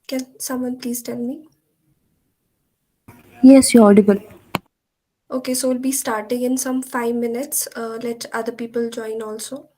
Can someone please tell me? Yes, you're audible. Okay, so we'll be starting in some 5 minutes. Let other people join also.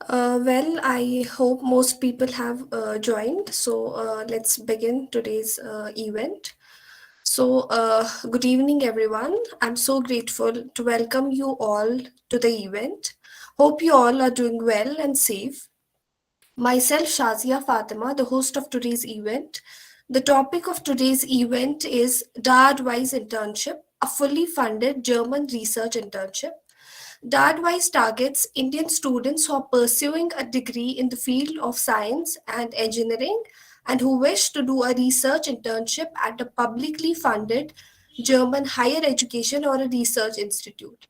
Well, I hope most people have joined. So let's begin today's event. Good evening, everyone. I'm so grateful to welcome you all to the event. Hope you all are doing well and safe. Myself, Shazia Fatima, the host of today's event. The topic of today's event is DAAD Wise Internship, a fully funded German research internship. DAAD-WISE targets Indian students who are pursuing a degree in the field of science and engineering and who wish to do a research internship at a publicly funded German higher education or a research institute.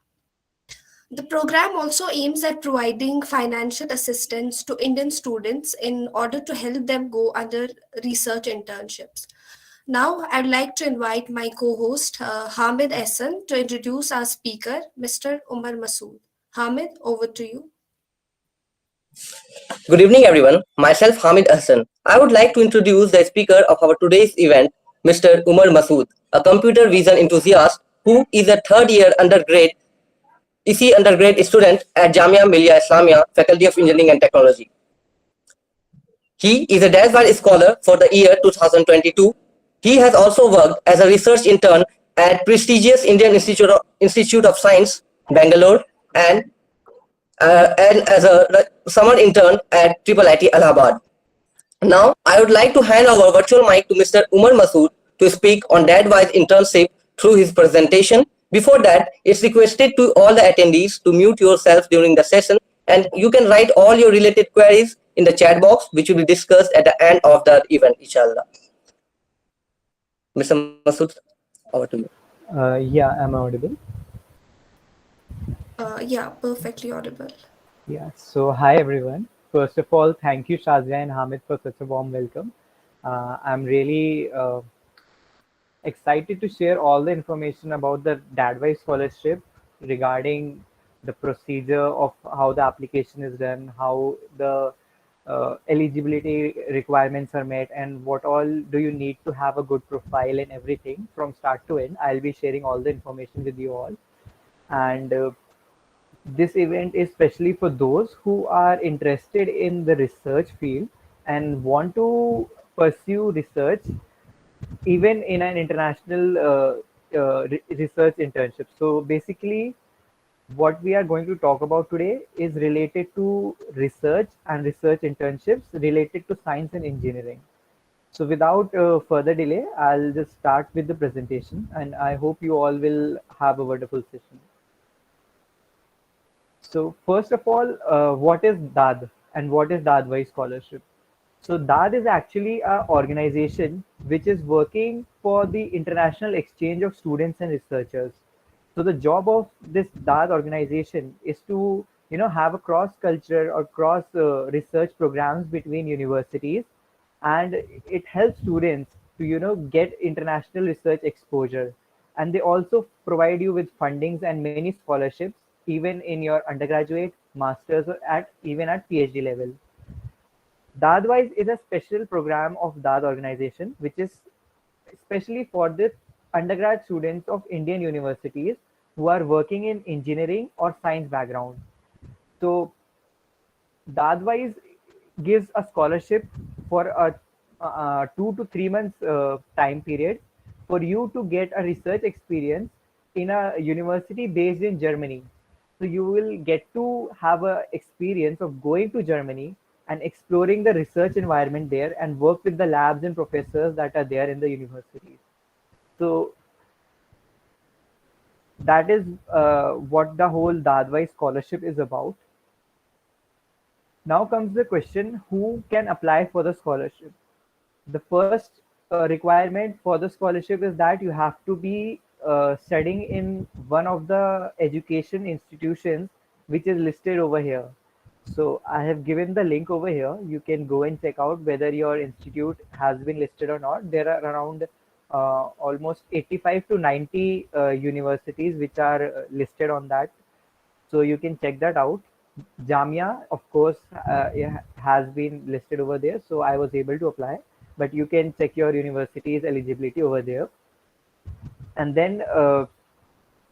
The program also aims at providing financial assistance to Indian students in order to help them go under research internships. Now, I'd like to invite my co host, Hamid Ehsan, to introduce our speaker, Mr. Umar Masood. Hamid, over to you. Good evening, everyone. Myself, Hamid Hassan. I would like to introduce the speaker of our today's event, Mr. Umar Masood, a computer vision enthusiast who is a third year undergrad student at Jamia Millia Islamia, Faculty of Engineering and Technology. He is a DAAD scholar for the year 2022. He has also worked as a research intern at prestigious Indian Institute of Science, Bangalore, and as a summer intern at Triple IT Allahabad. Now, I would like to hand over virtual mic to Mr. Umar Masood to speak on DAAD-wise internship through his presentation. Before that, it's requested to all the attendees to mute yourself during the session, and you can write all your related queries in the chat box, which will be discussed at the end of the event, inshallah. Mr. Masood, over to you. Yeah, I'm audible. Yeah, perfectly audible. Yeah, so hi everyone. First of all, thank you Shazia and Hamid for such a warm welcome. I'm really excited to share all the information about the DAAD scholarship regarding the procedure of how the application is done, how the eligibility requirements are met, and what all do you need to have a good profile and everything from start to end. I'll be sharing all the information with you all. And this event is especially for those who are interested in the research field and want to pursue research even in an international research internship. So basically, what we are going to talk about today is related to research and research internships related to science and engineering. So without further delay, I'll just start with the presentation, and I hope you all will have a wonderful session. So first of all, what is DAAD and what is DAAD scholarship? So DAAD is actually an organization which is working for the international exchange of students and researchers. So the job of this DAAD organization is to have a cross cultural or cross research programs between universities, and it helps students to get international research exposure, and they also provide you with fundings and many scholarships even in your undergraduate, masters, or at even at PhD level. DAADwise is a special program of DAAD organization, which is especially for the undergrad students of Indian universities who are working in engineering or science background. So DAADwise gives a scholarship for a 2 to 3 months time period for you to get a research experience in a university based in Germany. So you will get to have a experience of going to Germany and exploring the research environment there and work with the labs and professors that are there in the universities. So that is what the whole DAADwise scholarship is about. Now comes the question, who can apply for the scholarship? The first requirement for the scholarship is that you have to be studying in one of the education institutions which is listed over here. So I have given the link over here. You can go and check out whether your institute has been listed or not. There are around almost 85 to 90 universities which are listed on that, so you can check that out. Jamia, of course, has been listed over there, so I was able to apply. But you can check your university's eligibility over there. And then,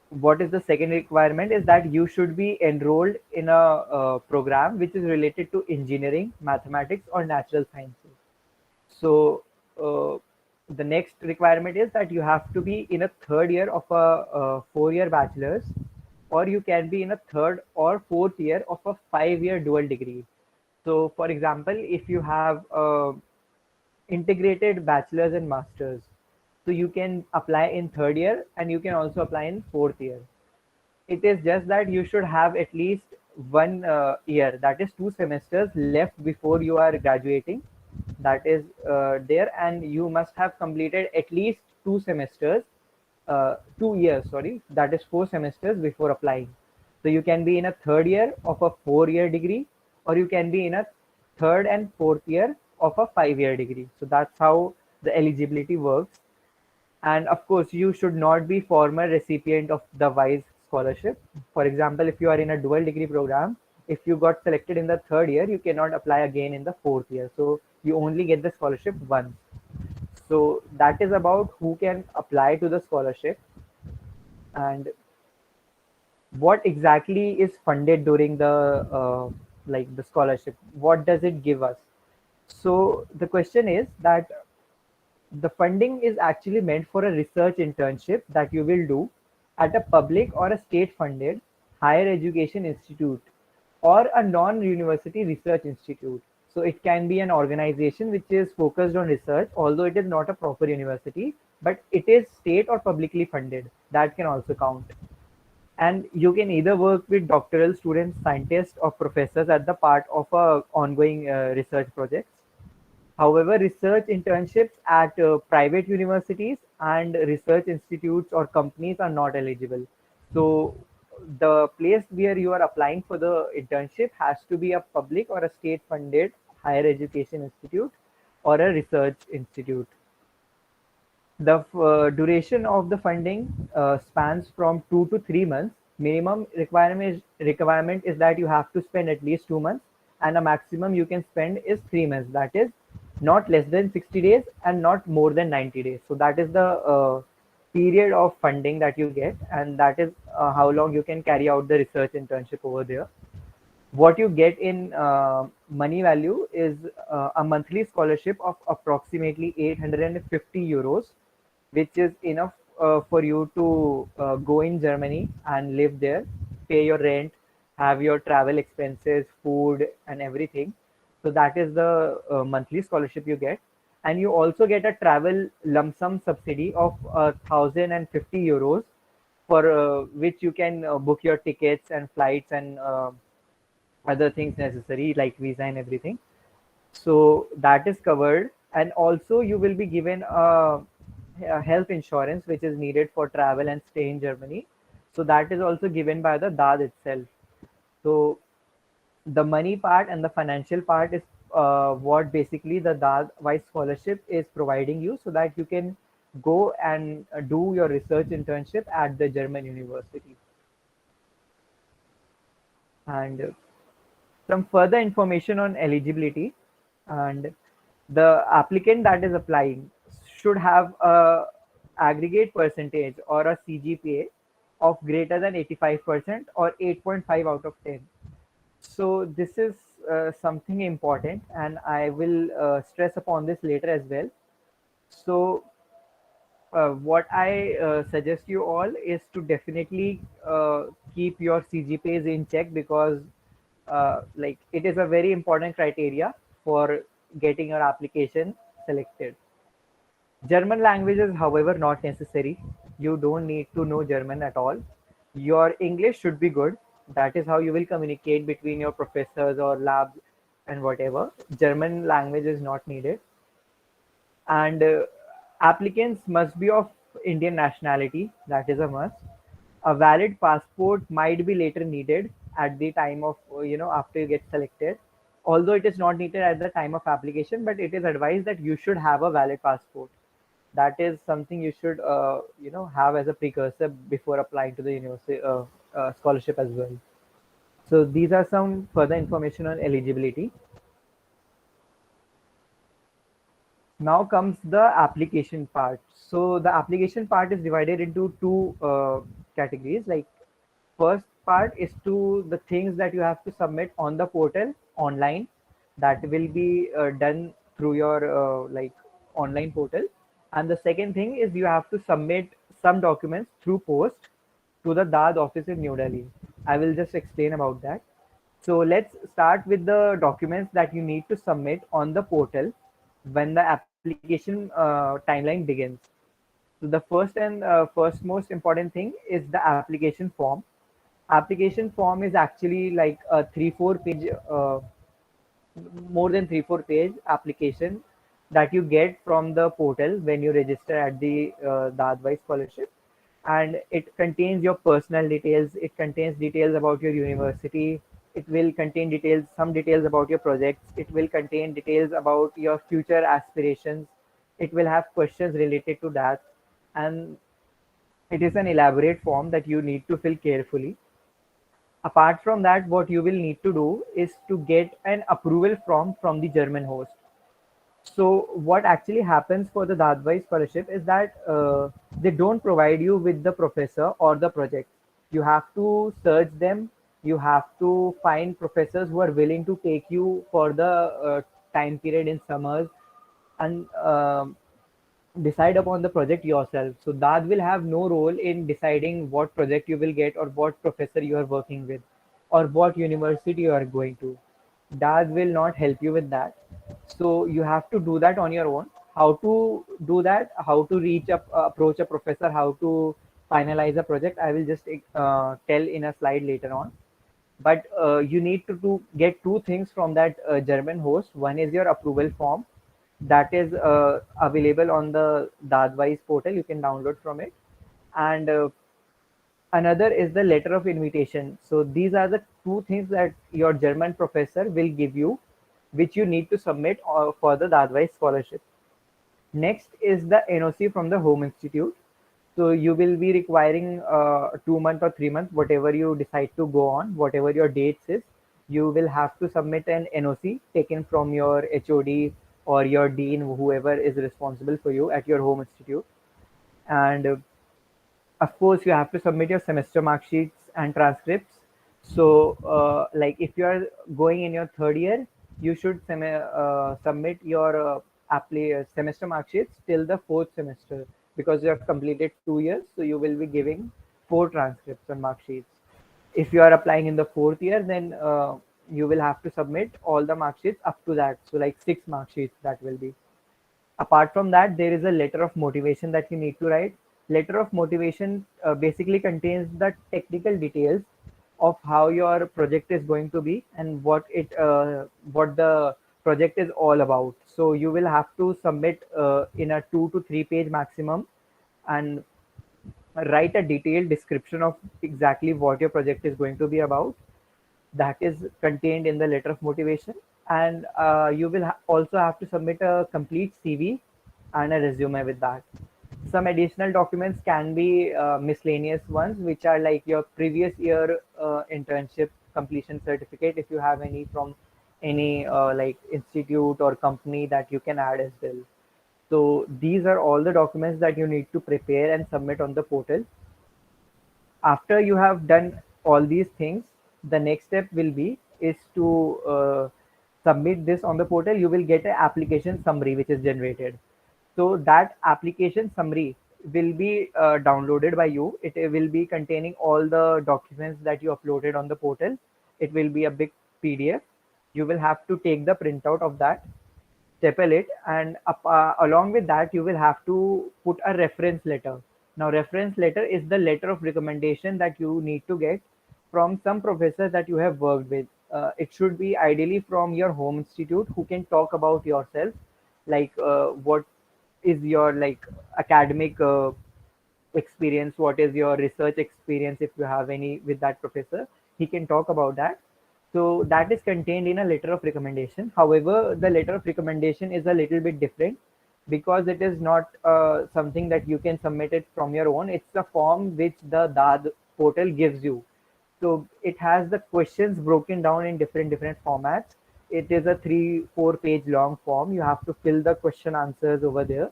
what is the second requirement is that you should be enrolled in a program which is related to engineering, mathematics, or natural sciences. So the next requirement is that you have to be in a third year of a 4 year bachelor's, or you can be in a third or fourth year of a 5 year dual degree. So, for example, if you have integrated bachelor's and master's, so you can apply in third year and you can also apply in fourth year. It is just that you should have at least 1 year, that is 2 semesters left before you are graduating. That is there, and you must have completed at least 2 semesters, 2 years, sorry, that is 4 semesters before applying. So you can be in a third year of a 4 year degree, or you can be in a third and fourth year of a 5 year degree. So that's how the eligibility works. And of course, you should not be former recipient of the WISE scholarship. For example, if you are in a dual degree program, if you got selected in the third year, you cannot apply again in the fourth year. So you only get the scholarship once. So that is about who can apply to the scholarship. And what exactly is funded during the like the scholarship. What does it give us? So the question is that the funding is actually meant for a research internship that you will do at a public or a state funded higher education institute or a non university research institute. So it can be an organization which is focused on research, although it is not a proper university, but it is state or publicly funded. That can also count. And you can either work with doctoral students, scientists, or professors at the part of a ongoing research projects. However, research internships at private universities and research institutes or companies are not eligible. So the place where you are applying for the internship has to be a public or a state funded higher education institute or a research institute. The duration of the funding spans from 2 to 3 months. Minimum requirement is that you have to spend at least 2 months, and a maximum you can spend is 3 months. That is not less than 60 days and not more than 90 days. So that is the period of funding that you get, and that is how long you can carry out the research internship over there. What you get in money value is a monthly scholarship of approximately 850 euros, which is enough for you to go in Germany and live there, pay your rent, have your travel expenses, food, and everything. So that is the monthly scholarship you get. And you also get a travel lump sum subsidy of 1,050 euros, for which you can book your tickets and flights and other things necessary like visa and everything. So that is covered, and also you will be given a health insurance which is needed for travel and stay in Germany. So that is also given by the DAAD itself. So the money part and the financial part is what basically the DAAD wise scholarship is providing you, so that you can go and do your research internship at the German university. And some further information on eligibility, and the applicant that is applying should have a aggregate percentage or a CGPA of greater than 85% or 8.5 out of 10. So this is something important, and I will stress upon this later as well. So what I suggest you all is to definitely keep your CGPAs in check, because like it is a very important criteria for getting your application selected. German language is, however, not necessary. You don't need to know German at all. Your English should be good. That is how you will communicate between your professors or labs and whatever. German language is not needed. And applicants must be of Indian nationality. That is a must. A valid passport might be later needed at the time of, after you get selected. Although it is not needed at the time of application, but it is advised that you should have a valid passport. That is something you should have as a precursor before applying to the university scholarship as well. So these are some further information on eligibility. Now comes the application part. So the application part is divided into two categories. Like, first part is to the things that you have to submit on the portal online, that will be done through your online portal. And the second thing is you have to submit some documents through post to the DAAD office in New Delhi. I will just explain about that. So let's start with the documents that you need to submit on the portal when the application timeline begins. So the first and first most important thing is the application form. Application form is actually like a 3-4 page, more than 3-4 page application that you get from the portal when you register at the DAAD scholarship. And it contains your personal details, it contains details about your university, it will contain details, some details about your projects, it will contain details about your future aspirations, it will have questions related to that. And it is an elaborate form that you need to fill carefully. Apart from that, what you will need to do is to get an approval from the German host. So what actually happens for the Dadwai scholarship is that they don't provide you with the professor or the project. You have to search them. You have to find professors who are willing to take you for the time period in summers, and decide upon the project yourself. So DAAD will have no role in deciding what project you will get or what professor you are working with or what university you are going to. DAAD will not help you with that. So you have to do that on your own. How to do that, how to reach up, approach a professor, how to finalize a project, I will just tell in a slide later on. But you need to get two things from that German host. One is your approval form that is available on the DAAD portal. You can download from it. And another is the letter of invitation. So these are the two things that your German professor will give you, which you need to submit for the DAAD scholarship. Next is the NOC from the home institute. So you will be requiring 2 month or 3 month, whatever you decide to go on, whatever your dates is, you will have to submit an NOC taken from your HOD or your dean, whoever is responsible for you at your home institute. And of course, you have to submit your semester mark sheets and transcripts. So, like if you are going in your third year, you should submit your semester mark sheets till the fourth semester, because you have completed 2 years. So you will be giving four transcripts and mark sheets. If you are applying in the fourth year, then you will have to submit all the mark sheets up to that. So like 6 mark sheets that will be. Apart from that, there is a letter of motivation that you need to write. Letter of motivation basically contains the technical details of how your project is going to be and what the project is all about. So you will have to submit in a 2 to 3 page maximum, and write a detailed description of exactly what your project is going to be about. That is contained in the letter of motivation. And you will also have to submit a complete CV and a resume with that. Some additional documents can be miscellaneous ones, which are like your previous year internship completion certificate, if you have any from any like institute or company, that you can add as well. So these are all the documents that you need to prepare and submit on the portal. After you have done all these things, the next step will be is to submit this on the portal. You will get an application summary which is generated. So that application summary will be downloaded by you. It will be containing all the documents that you uploaded on the portal. It will be a big PDF. You will have to take the printout of that, staple it, and along with that you will have to put a reference letter. Now reference letter is the letter of recommendation that you need to get from some professor that you have worked with. It should be ideally from your home institute, who can talk about yourself, like what is your like academic experience, what is your research experience, if you have any with that professor, he can talk about that. So that is contained in a letter of recommendation. However, the letter of recommendation is a little bit different, because it is not something that you can submit it from your own. It's a form which the DAAD portal gives you. So it has the questions broken down in different formats. It is a 3 4 page long form. You have to fill the question answers over there,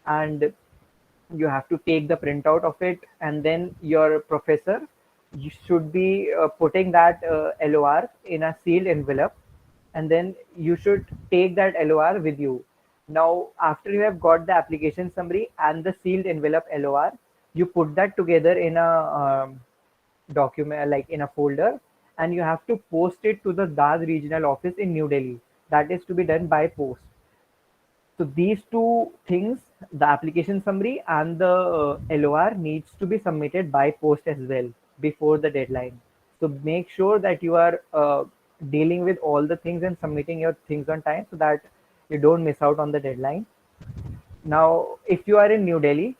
and you have to take the printout of it. And then your professor, you should be putting that LOR in a sealed envelope, and then you should take that LOR with you. Now after you have got the application summary and the sealed envelope LOR, you put that together in a document, like in a folder, and you have to post it to the DAAD regional office in New Delhi. That is to be done by post. So these two things, the application summary and the LOR, needs to be submitted by post as well before the deadline. So make sure that you are dealing with all the things and submitting your things on time, so that you don't miss out on the deadline. Now, if you are in New Delhi,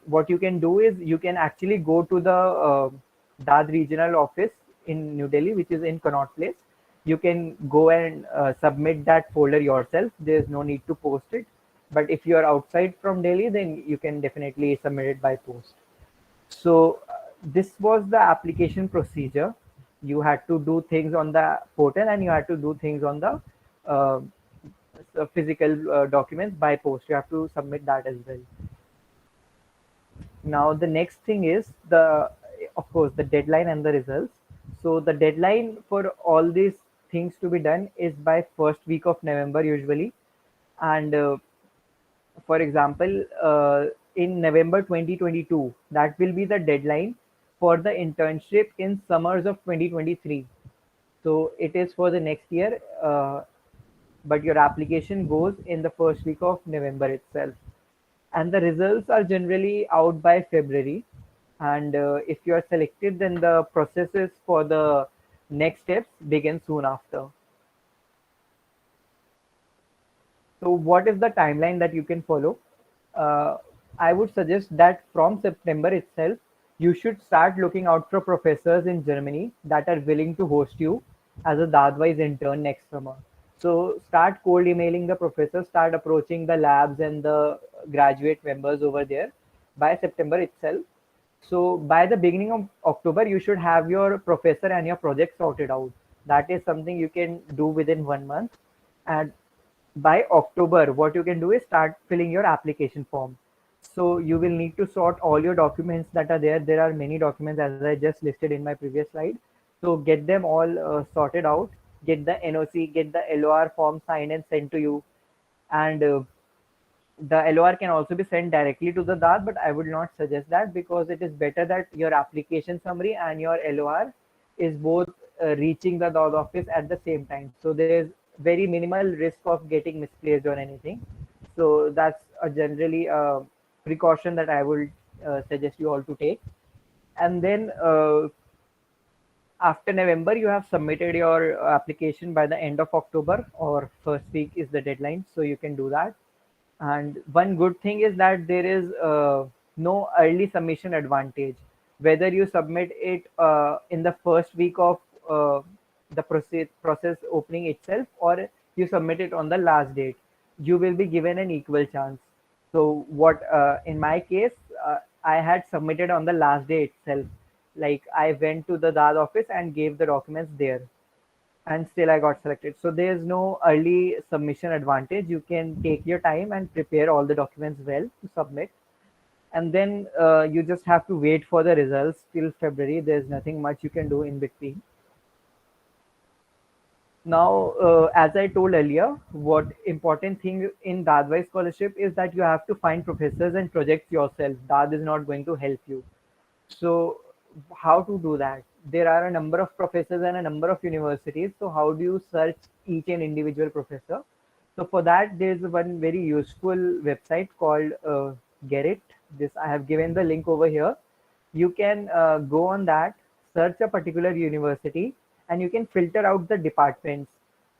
what you can do is you can actually go to the DAAD regional office in New Delhi, which is in Connaught Place. You can go and submit that folder yourself. There's no need to post it. But if you are outside from Delhi, then you can definitely submit it by post. So this was the application procedure. You had to do things on the portal, and you had to do things on the uh, physical documents by post. You have to submit that as well. Now the next thing is the, of course, the deadline and the results. So the deadline for all these things to be done is by first week of November usually. And for example, in November 2022, that will be the deadline for the internship in summers of 2023. So it is for the next year. but your application goes in the first week of November itself. And the results are generally out by February. And if you are selected, then the processes for the next steps begin soon after. So, what is the timeline that you can follow? Uh, I would suggest that from September itself, you should start looking out for professors in Germany that are willing to host you as a DAAD-wise intern next summer. So, start cold emailing the professors, start approaching the labs and the graduate members over there by September itself. So, by the beginning of October, you should have your professor and your project sorted out. That is something you can do within 1 month. And by October, what you can do is start filling your application form. So you will need to sort all your documents that are there. There are many documents as I just listed in my previous slide. So get them all sorted out. Get the NOC, get the LOR form signed and sent to you. And the LOR can also be sent directly to the DAAD, but I would not suggest that because it is better that your application summary and your LOR is both reaching the DAAD office at the same time. So there's very minimal risk of getting misplaced or anything. So that's a generally precaution that I would suggest you all to take. And then after November, you have submitted your application by the end of October or first week is the deadline. So you can do that. And one good thing is that there is no early submission advantage. Whether you submit it in the first week of the process opening itself or you submit it on the last date, you will be given an equal chance. So what in my case, I had submitted on the last day itself. Like I went to the DAAD office and gave the documents there and still I got selected. So there's no early submission advantage. You can take your time and prepare all the documents well to submit. And then you just have to wait for the results till February. There's nothing much you can do in between. Now, as I told earlier, what important thing in DAAD-wise scholarship is that you have to find professors and projects yourself. DAAD is not going to help you. So how to do that? There are a number of professors and a number of universities. So how do you search each and individual professor? So for that, there's one very useful website called Get It. This I have given the link over here. You can go on that, search a particular university, and you can filter out the departments.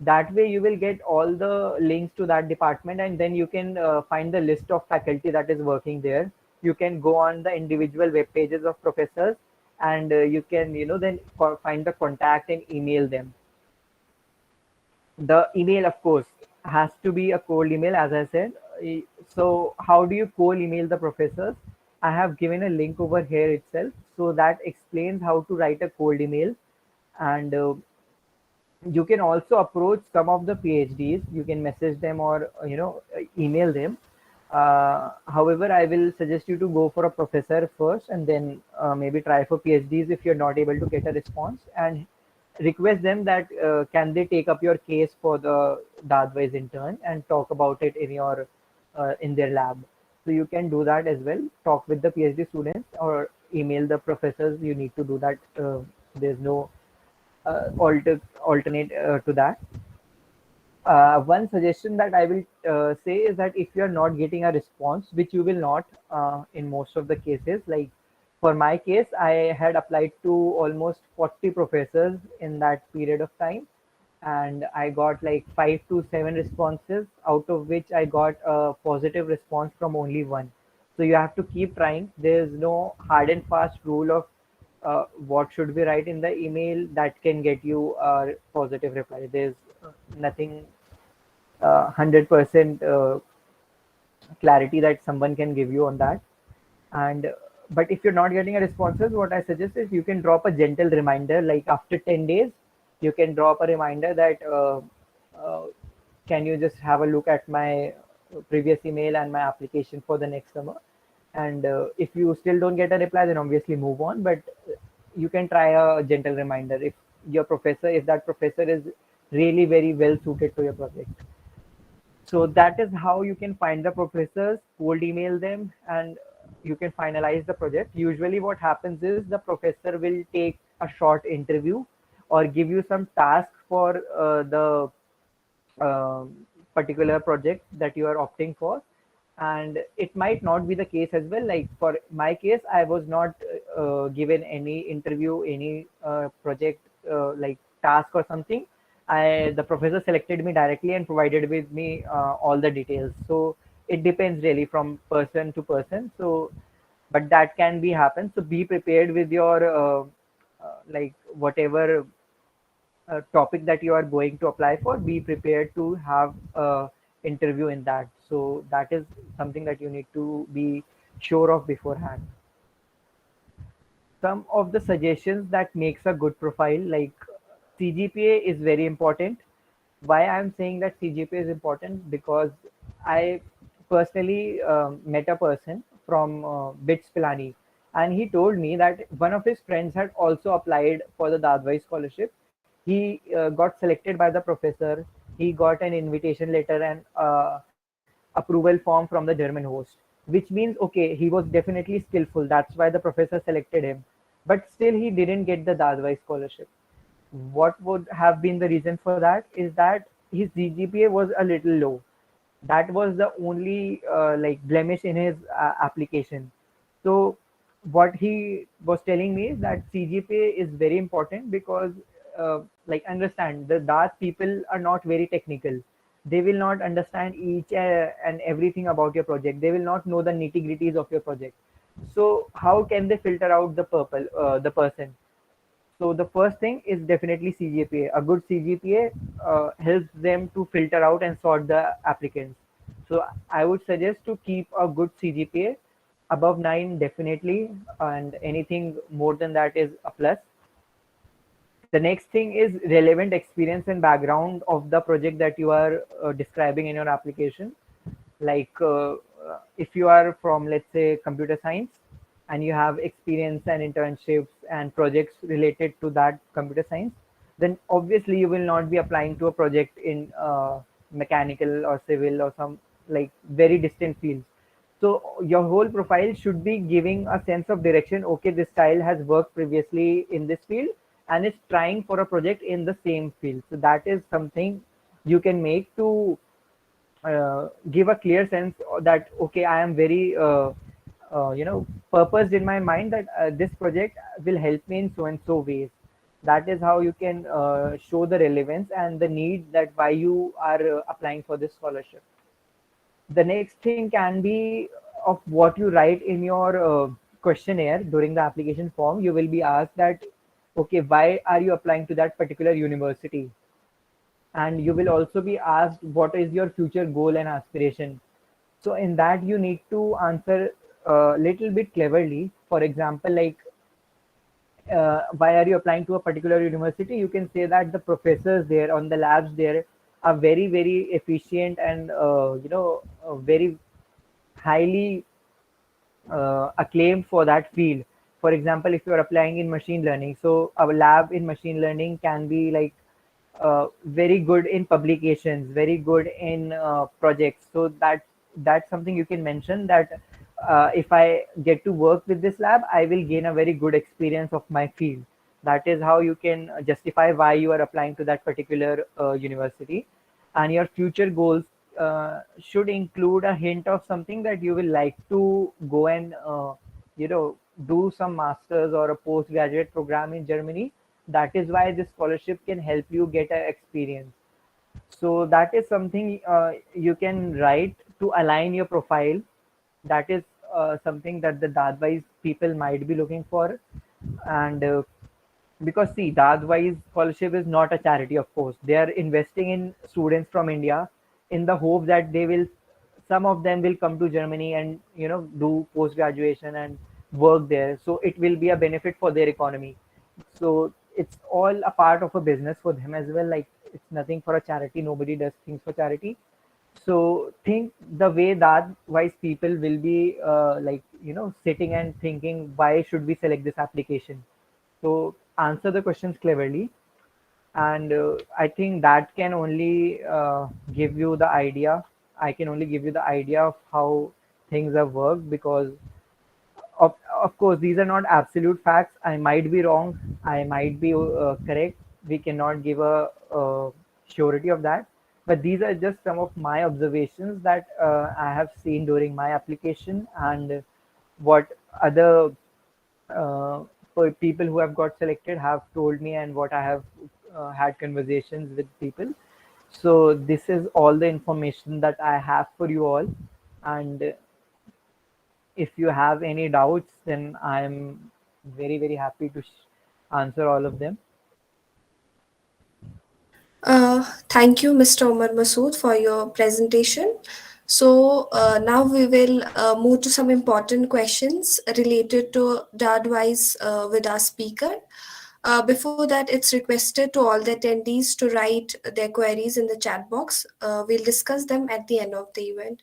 That way, you will get all the links to that department, and then you can find the list of faculty that is working there. You can go on the individual web pages of professors, and you can, then find the contact and email them. The email, of course, has to be a cold email, as I said. So, how do you cold email the professors? I have given a link over here itself. So, that explains how to write a cold email. And you can also approach some of the PhDs. You can message them or, email them. However, I will suggest you to go for a professor first and then maybe try for PhDs if you're not able to get a response and request them that can they take up your case for the DAAD-wise intern and talk about it in your in their lab. So you can do that as well. Talk with the PhD students or email the professors. You need to do that. There's no alternate to that. One suggestion that I will say is that if you are not getting a response, which you will not in most of the cases, like for my case, I had applied to almost 40 professors in that period of time, and I got like 5 to 7 responses, out of which I got a positive response from only one. So you have to keep trying. There's no hard and fast rule of what should we write in the email that can get you a positive reply. There's nothing 100% clarity that someone can give you on that. And but if you're not getting a responses, what I suggest is you can drop a gentle reminder, like after 10 days you can drop a reminder that uh, can you just have a look at my previous email and my application for the next summer. And if you still don't get a reply, then obviously move on, but you can try a gentle reminder if your professor, if that professor is really very well suited to your project. So that is how you can find the professors, cold email them, and you can finalize the project. Usually what happens is the professor will take a short interview or give you some task for the particular project that you are opting for. And it might not be the case as well. Like for my case, I was not given any interview, any project like task or something. I The professor selected me directly and provided with me all the details. So it depends really from person to person. So but that can be happen. So be prepared with your like whatever topic that you are going to apply for. Be prepared to have a interview in that. So that is something that you need to be sure of beforehand. Some of the suggestions that makes a good profile, like CGPA is very important. Why I'm saying that CGPA is important? Because I personally met a person from BITS Pilani, and he told me that one of his friends had also applied for the Dadwai scholarship. He got selected by the professor. He got an invitation letter and approval form from the German host, which means okay, he was definitely skillful. That's why the professor selected him. But still, he didn't get the Dadwai scholarship. What would have been the reason for that is that his GPA was a little low. That was the only like blemish in his application. So what he was telling me is that CGPA is very important because like understand the DAAD people are not very technical. They will not understand each and everything about your project. They will not know the nitty gritties of your project. So how can they filter out the person? So the first thing is definitely CGPA. A good CGPA helps them to filter out and sort the applicants. So I would suggest to keep a good CGPA above 9 definitely, and anything more than that is a plus. The next thing is relevant experience and background of the project that you are describing in your application. Like if you are from, let's say, computer science, and you have experience and internships and projects related to that computer science, then obviously you will not be applying to a project in mechanical or civil or some like very distant fields. So your whole profile should be giving a sense of direction. Okay, this child has worked previously in this field and is trying for a project in the same field. So that is something you can make to give a clear sense that okay, I am very purposed in my mind that this project will help me in so and so ways. That is how you can show the relevance and the need that why you are applying for this scholarship. The next thing can be of what you write in your questionnaire. During the application form, you will be asked that okay, why are you applying to that particular university, and you will also be asked what is your future goal and aspiration. So in that you need to answer a little bit cleverly. For example, like why are you applying to a particular university? You can say that the professors there on the labs there are very very efficient and very highly acclaimed for that field. For example, if you are applying in machine learning, so our lab in machine learning can be like very good in publications, very good in projects. So that's something you can mention that if I get to work with this lab, I will gain a very good experience of my field. That is how you can justify why you are applying to that particular university. And your future goals should include a hint of something that you will like to go and you know do some masters or a postgraduate program in Germany. That is why this scholarship can help you get an experience. So that is something you can write to align your profile. That is something that the Dadwise people might be looking for. And because see, Dadwise scholarship is not a charity, of course. They are investing in students from India in the hope that they will, some of them will come to Germany and do post graduation and work there. So it will be a benefit for their economy. So it's all a part of a business for them as well. Like it's nothing for a charity. Nobody does things for charity. So think the way that wise people will be like sitting and thinking why should we select this application. So answer the questions cleverly, and I think that can only give you the idea. I can only give you the idea of how things have worked, because of course these are not absolute facts. I might be wrong, I might be correct. We cannot give a surety of that, But these are just some of my observations that I have seen during my application, and what other uh, people who have got selected have told me, and what I have had conversations with people. So this is all the information that I have for you all. And if you have any doubts, then I'm very, very happy to answer all of them. Thank you, Mr. Omar Masood, for your presentation. So now we will move to some important questions related to DAAD-wise with our speaker. Before that, it's requested to all the attendees to write their queries in the chat box. We'll discuss them at the end of the event.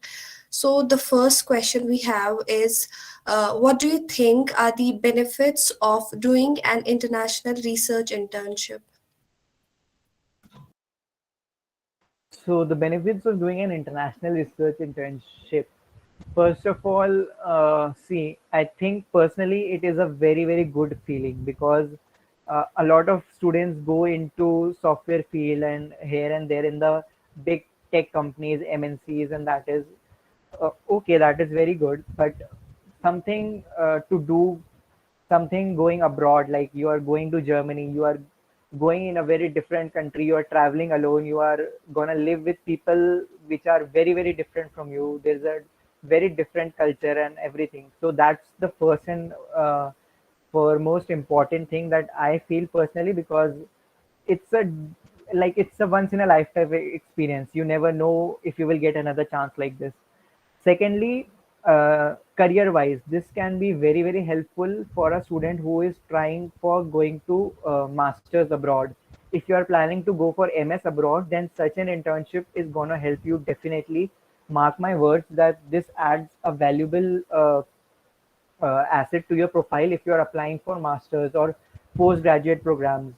So the first question we have is, what do you think are the benefits of doing an international research internship? So the benefits of doing an international research internship. First of all, see, I think personally it is a very, very good feeling, because a lot of students go into software field and here and there in the big tech companies, MNCs, and that is okay, that is very good. But something to do, something going abroad, like you are going to Germany, you are going in a very different country, you are traveling alone, you are gonna live with people which are very, very different from you. There's a very different culture and everything. So that's the first and for most important thing that I feel personally, because it's a it's a once in a lifetime experience. You never know if you will get another chance like this. Secondly, career wise, this can be very, very helpful for a student who is trying for going to masters abroad. If you are planning to go for MS abroad, then such an internship is going to help you definitely. Mark my words that this adds a valuable asset to your profile if you are applying for masters or postgraduate programs.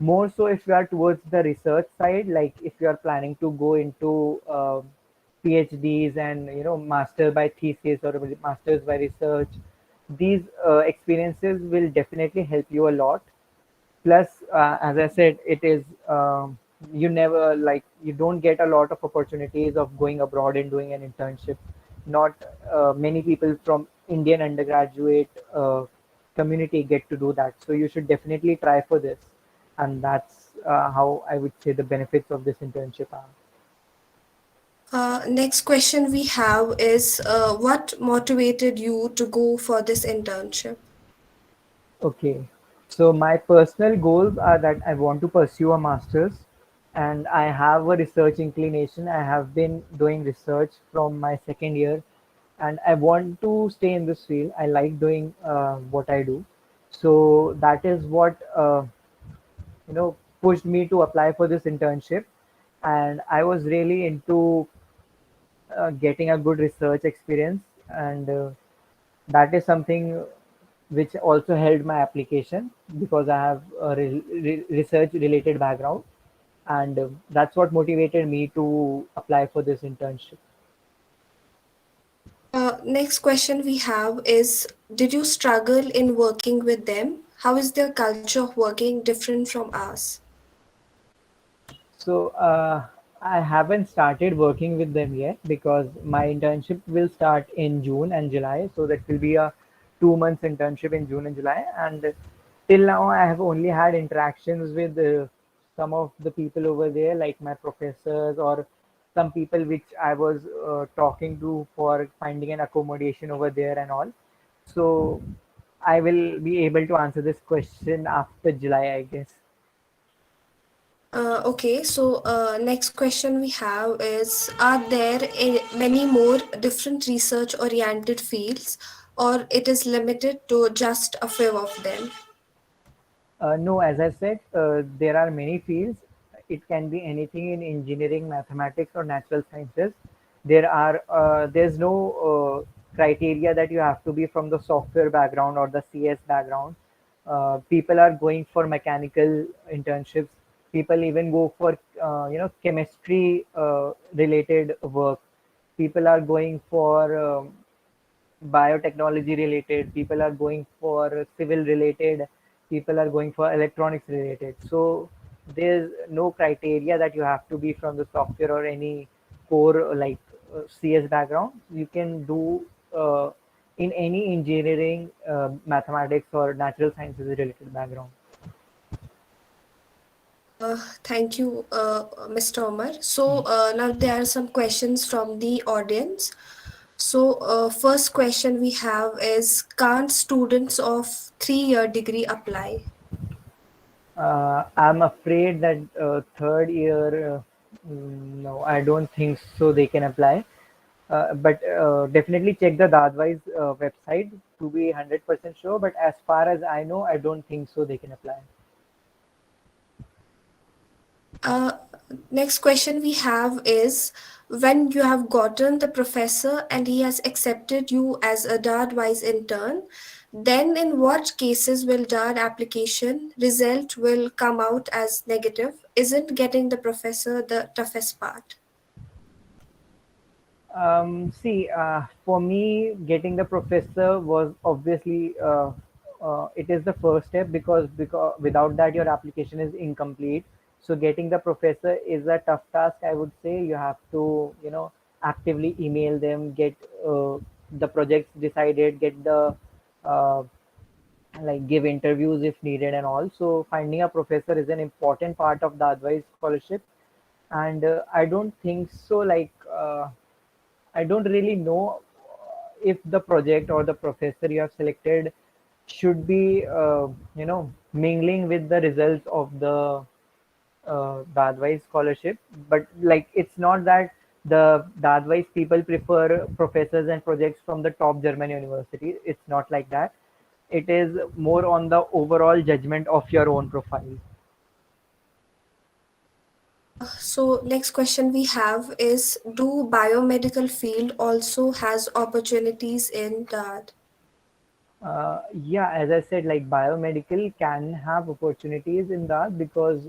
More so if you are towards the research side, like if you are planning to go into PhDs and master by thesis or masters by research, these experiences will definitely help you a lot. Plus, as I said, it is you never you don't get a lot of opportunities of going abroad and doing an internship. Not many people from Indian undergraduate community get to do that, so you should definitely try for this. And that's how I would say the benefits of this internship are. Next question we have is, what motivated you to go for this internship? Okay. So my personal goals are that I want to pursue a master's, and I have a research inclination. I have been doing research from my second year, and I want to stay in this field. I like doing what I do. So that is what pushed me to apply for this internship. And I was really into getting a good research experience, and that is something which also helped my application, because I have a research related background, and that's what motivated me to apply for this internship. Next question we have is, did you struggle in working with them? How is their culture of working different from ours? So I haven't started working with them yet, because my internship will start in June and July. So that will be a 2 months internship in June and July. And till now, I have only had interactions with some of the people over there, like my professors or some people which I was talking to for finding an accommodation over there and all. So I will be able to answer this question after July, I guess. Okay, so next question we have is, are there many more different research oriented fields, or it is limited to just a few of them? No, as I said, there are many fields. It can be anything in engineering, mathematics, or natural sciences. There's no criteria that you have to be from the software background or the CS background. People are going for mechanical internships. People even go for chemistry related work. People are going for biotechnology related, people are going for civil related, people are going for electronics related. So there's no criteria that you have to be from the software or any core like CS background. You can do in any engineering, mathematics or natural sciences related background. Thank you, Mr. Omar. So now there are some questions from the audience. So first question we have is, can't students of 3-year degree apply? I'm afraid that third year, no, I don't think so. They can apply, but definitely check the Dadwise website to be 100% sure. But as far as I know, I don't think so. They can apply. Uh, Next question we have is, when you have gotten the professor and he has accepted you as a DAAD wise intern, then in what cases will DAAD application result will come out as negative? Isn't getting the professor the toughest part? See, for me, getting the professor was obviously it is the first step because without that your application is incomplete. So getting the professor is a tough task. I would say you have to actively email them, get the projects decided, get the uh, like give interviews if needed and all. So finding a professor is an important part of the advice scholarship, and I don't think so. I don't really know if the project or the professor you have selected should be, mingling with the results of the advice scholarship. But like, it's not that the advice people prefer professors and projects from the top German university. It's not like that. It is more on the overall judgment of your own profile. So next question we have is, do biomedical field also has opportunities in that? Yeah, as I said, like biomedical can have opportunities in that because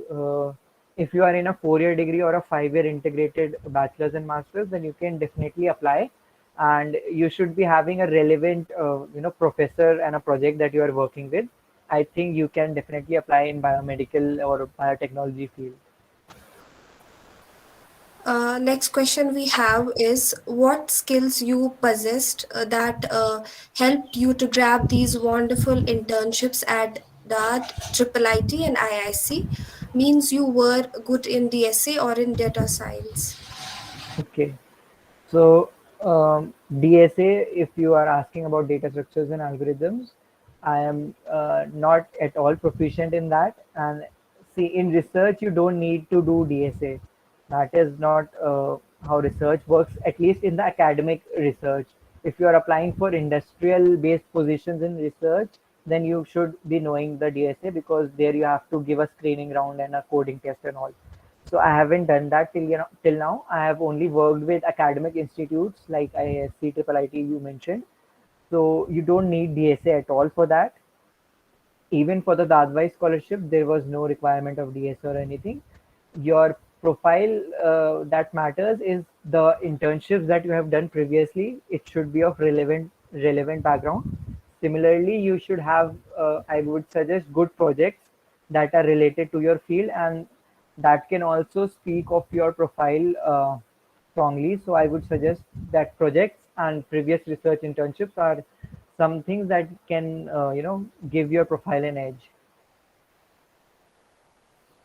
if you are in a 4-year degree or a 5-year integrated bachelor's and master's, then you can definitely apply, and you should be having a relevant, professor and a project that you are working with. I think you can definitely apply in biomedical or biotechnology field. Next question we have is, what skills you possessed that helped you to grab these wonderful internships at that Triple IT and IIC? Means you were good in DSA or in data science. Okay. So, DSA, if you are asking about data structures and algorithms, I am not at all proficient in that. And see, in research, you don't need to do DSA. That is not how research works, at least in the academic research. If you are applying for industrial based positions in research, then you should be knowing the DSA because there you have to give a screening round and a coding test and all. So I haven't done that till now. I have only worked with academic institutes like IISc, Triple IT you mentioned. So you don't need DSA at all for that. Even for the Dadwai scholarship, there was no requirement of DSA or anything. Your profile that matters is the internships that you have done previously. It should be of relevant background. Similarly, you should have, I would suggest, good projects that are related to your field, and that can also speak of your profile strongly. So I would suggest that projects and previous research internships are some things that can give your profile an edge.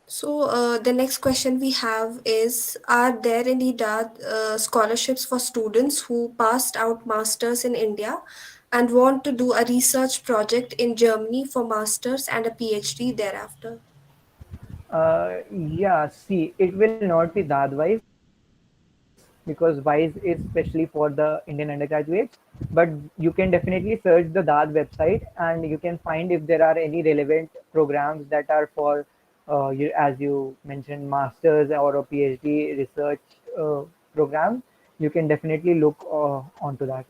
So the next question we have is, are there any scholarships for students who passed out masters in India and want to do a research project in Germany for masters and a PhD thereafter? Yeah, see, it will not be that wise because WISE is specially for the Indian undergraduates. But you can definitely search the DAAD website and you can find if there are any relevant programs that are for, as you mentioned, masters or a PhD research program. You can definitely look onto that.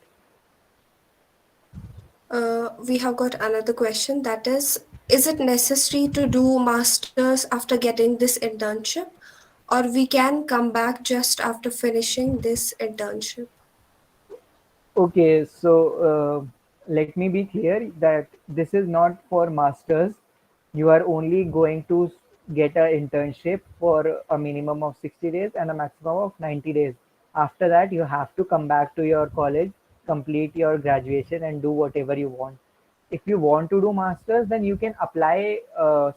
We have got another question, that is it necessary to do masters after getting this internship, or we can come back just after finishing this internship? Okay, so let me be clear that this is not for masters. You are only going to get a internship for a minimum of 60 days and a maximum of 90 days. After that, you have to come back to your college, complete your graduation, and do whatever you want. If you want to do masters, then you can apply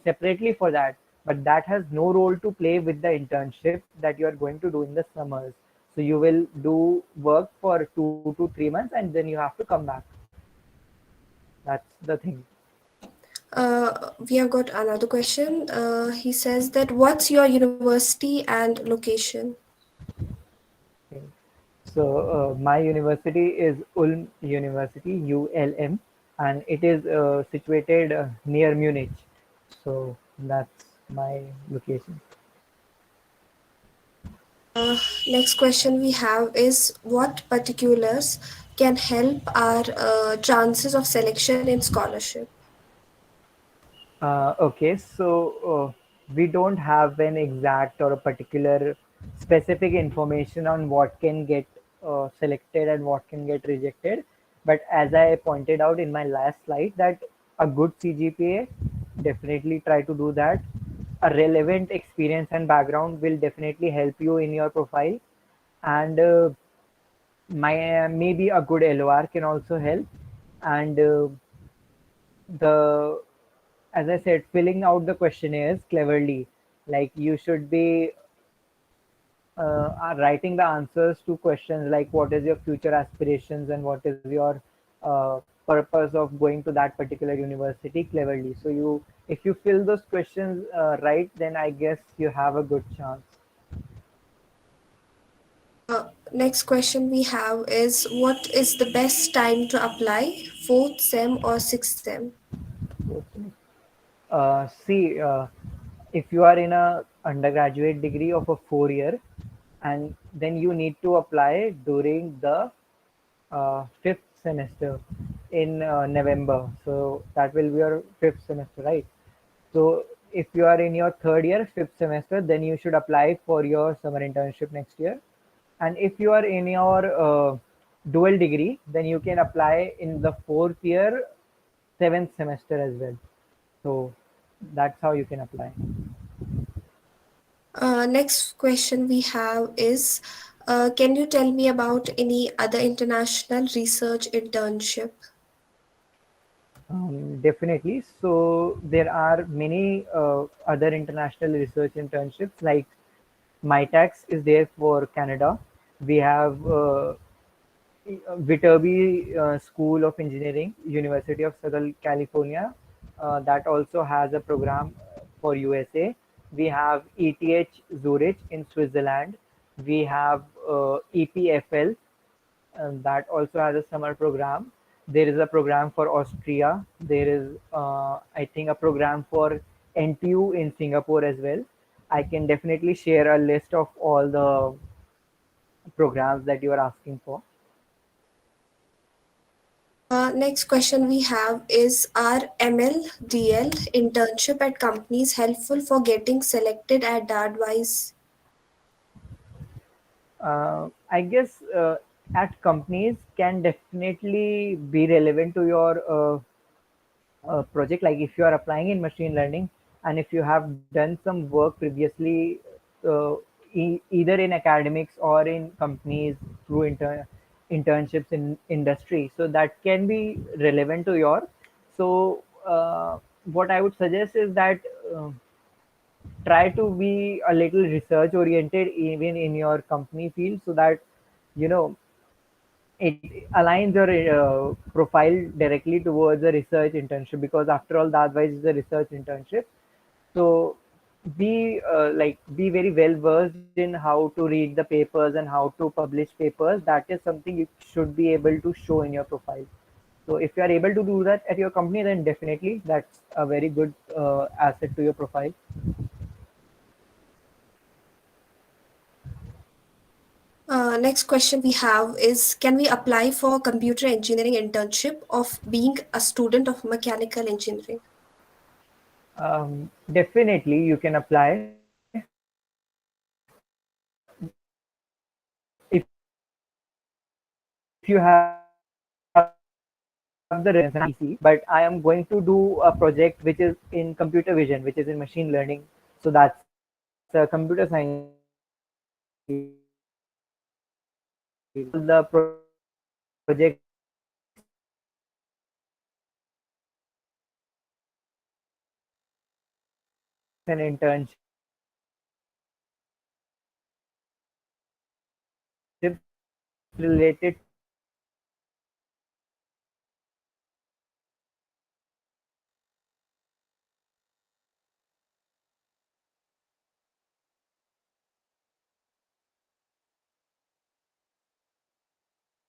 separately for that, but that has no role to play with the internship that you are going to do in the summers. So you will do work for 2 to 3 months and then you have to come back. That's the thing. We have got another question. He says that what's your university and location? Okay. So my university is Ulm University, ULM, and it is situated near Munich. So that's my location. Next question we have is what particulars can help our chances of selection in scholarship? Okay, so we don't have an exact or a particular specific information on what can get selected and what can get rejected. But as I pointed out in my last slide, that a good CGPA, definitely try to do that. A relevant experience and background will definitely help you in your profile, and my maybe a good LOR can also help, and the as I said, filling out the questionnaires cleverly. Like you should be writing the answers to questions like what is your future aspirations and what is your purpose of going to that particular university cleverly. So you, if you fill those questions right, then I guess you have a good chance. Next question we have is what is the best time to apply, fourth sem or sixth sem? See, if you are in a undergraduate degree of a 4 year, and then you need to apply during the fifth semester in November. So that will be your fifth semester, right? So if you are in your third year, fifth semester, then you should apply for your summer internship next year. And if you are in your dual degree, then you can apply in the fourth year, seventh semester as well. So that's how you can apply. Next question we have is can you tell me about any other international research internship? Definitely. So there are many other international research internships like MyTax is there for Canada. We have Viterbi School of Engineering, University of Southern California. That also has a program for USA. We have ETH Zurich in Switzerland. We have EPFL, and that also has a summer program. There is a program for Austria. There is, I think, a program for NTU in Singapore as well. I can definitely share a list of all the programs that you are asking for. Next question we have is are MLDL internship at companies helpful for getting selected at DAAD wise? I guess at companies can definitely be relevant to your project. Like if you are applying in machine learning and if you have done some work previously, uh, either in academics or in companies through internships in industry, so that can be relevant to your. So what I would suggest is that try to be a little research oriented even in your company field, so that you know it aligns your profile directly towards a research internship, because after all, that advice is a research internship. So be very well versed in how to read the papers and how to publish papers. That is something you should be able to show in your profile. So if you are able to do that at your company, then definitely that's a very good asset to your profile. Next question we have is can we apply for computer engineering internship of being a student of mechanical engineering? Definitely you can apply if you have the requirements and if you have the experience and but I am going to do a project which is in computer vision, which is in machine learning. So that's a computer science field. All the projects and internships related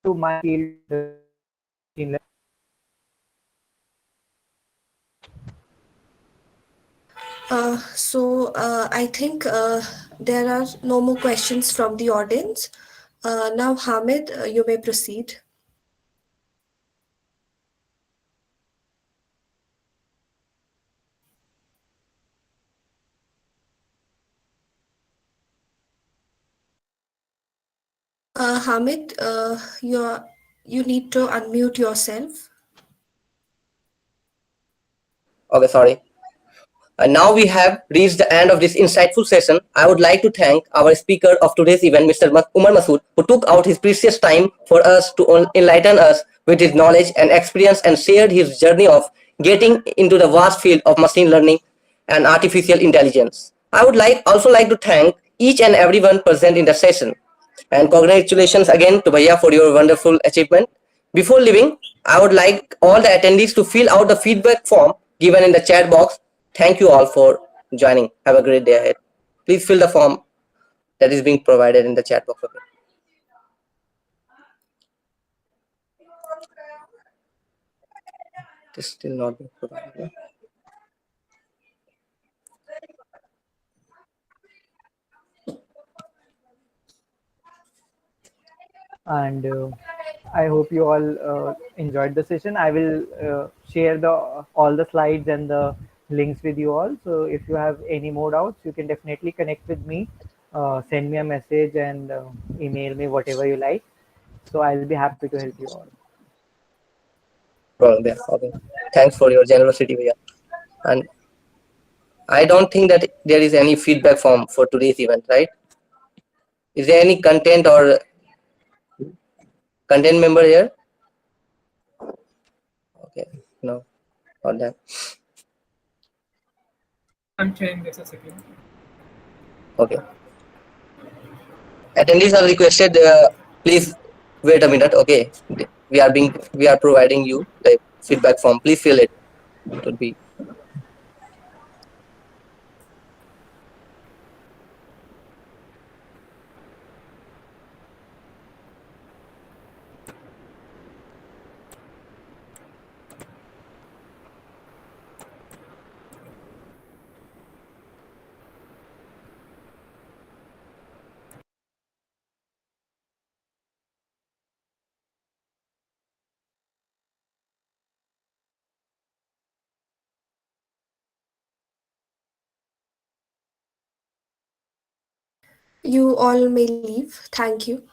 to my field, which is machine learning. I think there are no more questions from the audience. Now, Hamid, you may proceed. Hamid, you need to unmute yourself. Okay, sorry. And now we have reached the end of this insightful session. I would like to thank our speaker of today's event, Mr. Umar Masood, who took out his precious time for us to enlighten us with his knowledge and experience and shared his journey of getting into the vast field of machine learning and artificial intelligence. I would also like to thank each and everyone present in the session. And congratulations again to Bhaiya for your wonderful achievement. Before leaving, I would like all the attendees to fill out the feedback form given in the chat box. Thank you all for joining. Have a great day ahead. Please fill the form that is being provided in the chat box. Okay. It is still not being provided. And I hope you all enjoyed the session. I will share the all the slides and the links with you all. So if you have any more doubts, you can definitely connect with me, send me a message, and email me whatever you like. So I'll be happy to help you all. Well, yeah, okay. Thanks for your generosity, Bhaiya. And I don't think that there is any feedback form for today's event, right? Is there any content or content member here? Okay, no, not that. I'm sharing this a second. Okay. Attendees are requested. Please wait a minute. Okay, we are providing you the feedback form. Please fill it. It would be You all may leave. Thank you.